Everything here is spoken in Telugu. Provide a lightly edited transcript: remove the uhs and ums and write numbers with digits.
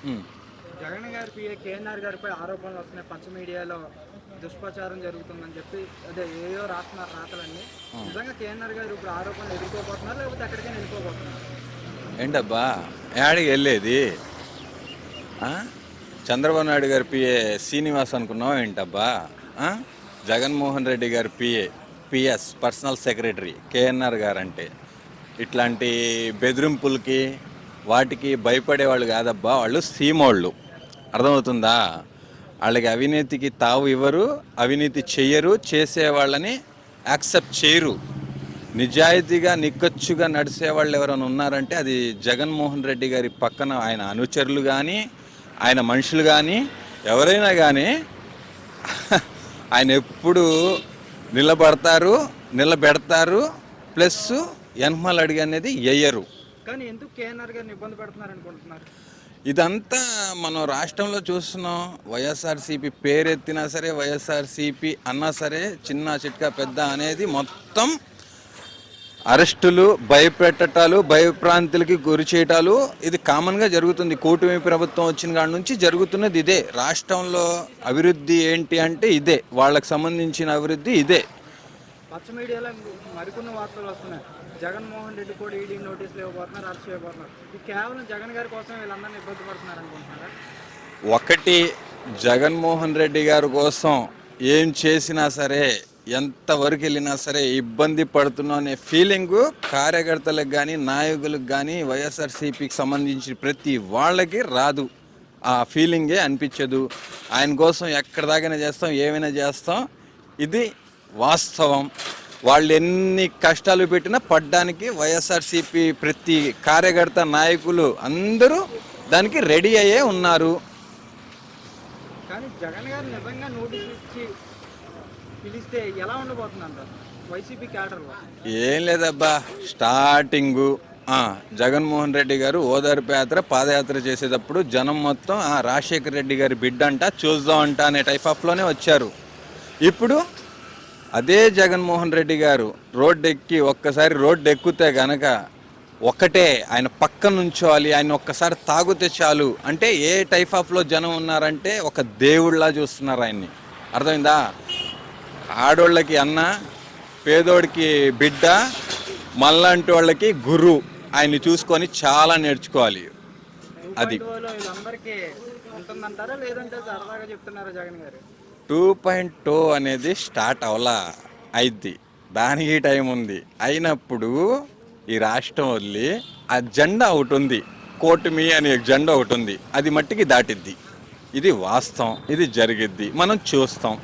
ఉమ్. జగన్ గారి పిఏ కేఎన్ఆర్ గారిపై ఆరోపణలు వస్తున్నాయి. పచ్చ మీడియాలో దుష్ప్రచారం జరుగుతుందని చెప్పి అదే ఏయో రాస్తున్నారు రాతలన్నీ. నిజంగా కేఎన్ఆర్ గారు ఇప్పుడు ఆరోపణలు ఎదుర్కోబోతున్నారు లేకపోతే ఎక్కడికైనా వెళ్ళిపోబోతున్నారు? ఏంటబ్బా యాడికి వెళ్ళేది? ఆ? చంద్రబాబు నాయుడు గారి పిఏ శ్రీనివాస్ అనుకున్నావు ఏంటబ్బా? ఆ? జగన్మోహన్ రెడ్డి గారి పిఎస్ పర్సనల్ సెక్రటరీ కేఎన్ఆర్ గారు అంటే ఇట్లాంటి బెదిరింపులకి వాటికి భయపడేవాళ్ళు కాదబ్బా, వాళ్ళు సీమోళ్ళు. అర్థమవుతుందా? వాళ్ళకి అవినీతికి తావు ఇవ్వరు, అవినీతి చెయ్యరు, చేసేవాళ్ళని యాక్సెప్ట్ చేయరు. నిజాయితీగా నిక్కచ్చుగా నడిచే వాళ్ళు ఎవరైనా ఉన్నారంటే అది జగన్మోహన్ రెడ్డి గారి పక్కన ఆయన అనుచరులు కానీ ఆయన మనుషులు కానీ ఎవరైనా కానీ ఆయన ఎప్పుడు నిలబడతారు, నిలబెడతారు. ప్లస్ ఎన్మల్ అడిగి అనేది ఎయ్యరు. కానీ ఎందుకు కేఎన్ఆర్ గారిని ఇబ్బంది పెడుతున్నారు అనుకుంటున్నారు? ఇదంతా మనం రాష్ట్రంలో చూస్తున్నాం. వైఎస్ఆర్సీపీ పేరెత్తినా సరే, వైఎస్ఆర్సీపీ అన్నా సరే, చిన్న చిట్కా పెద్ద అనేది మొత్తం అరెస్టులు, భయపెట్టటాలు, భయప్రాంతులకి గురి చేయటాలు ఇది కామన్గా జరుగుతుంది. కూటమి ప్రభుత్వం వచ్చిన కాడి నుంచి జరుగుతున్నది ఇదే. రాష్ట్రంలో అభివృద్ధి ఏంటి అంటే ఇదే, వాళ్ళకి సంబంధించిన అభివృద్ధి ఇదే. పచ్చ మీడియాలో మరికొన్ని వార్తలు వస్తున్నాయి. జగన్మోహన్ రెడ్డి కూడా ఈడీ నోటీసులు ఇవ్వబోతున్నారు, అరెస్ట్ చేయబోతున్నారు. ఇది కేవలం జగన్ గారి కోసం వీళ్ళందరినీ ఇబ్బంది పడుతున్నారు అనుకుంటున్నారా? ఒకటి, జగన్మోహన్ రెడ్డి గారి కోసం ఏం చేసినా సరే, ఎంతవరకు వెళ్ళినా సరే ఇబ్బంది పడుతున్నాం అనే ఫీలింగు కార్యకర్తలకు కానీ నాయకులకు కానీ వైఎస్ఆర్సీపీకి సంబంధించి ప్రతి వాళ్ళకి రాదు. ఆ ఫీలింగే అనిపించదు. ఆయన కోసం ఎక్కడ దాకైనా చేస్తాం, ఏమైనా చేస్తాం. ఇది వాస్తవం. వాళ్ళు ఎన్ని కష్టాలు పెట్టినా పడ్డానికి వైఎస్ఆర్సీపీ ప్రతి కార్యకర్త నాయకులు అందరూ దానికి రెడీ అయ్యే ఉన్నారు. కానీ జగన్ గారు నిజంగా నోటీస్ ఇచ్చి పిలిస్తే ఎలా ఉండబోతుందంట వైసీపీ క్యాడర్లో? ఏం లేదబ్బా, స్టార్టింగు జగన్మోహన్ రెడ్డి గారు ఓదార్పు యాత్ర పాదయాత్ర చేసేటప్పుడు జనం మొత్తం రాజశేఖర రెడ్డి గారి బిడ్డ అంట, చూద్దాం అంట అనే టైప్ ఆఫ్లోనే వచ్చారు. ఇప్పుడు అదే జగన్మోహన్ రెడ్డి గారు ఒక్కసారి రోడ్డు ఎక్కితే గనక ఒక్కటే ఆయన పక్క నుంచోవాలి, ఆయన ఒక్కసారి తాగితే చాలు అంటే ఏ టైప్ ఆఫ్లో జనం ఉన్నారంటే ఒక దేవుళ్ళ చూస్తున్నారు ఆయన్ని. అర్థమైందా? ఆడోళ్ళకి అన్న, పేదోడికి బిడ్డ, మళ్ళంటి వాళ్ళకి గురు. ఆయన్ని చూసుకొని చాలా నేర్చుకోవాలి. అది వీళ్ళందరికీ ఉంటుందంటారా లేదంటే సరదాగా చెప్తున్నారా జగన్ గారు? 2.0 అనేది స్టార్ట్ అవలా, అయిద్ది. దానికి టైం ఉంది. అయినప్పుడు ఈ రాష్ట్రం వదిలి ఆ జెండా ఒకటి ఉంది, కూటమి అనే జెండా ఒకటి ఉంది, అది మట్టికి దాటిద్ది. ఇది వాస్తవం, ఇది జరిగిద్ది, మనం చూస్తాం.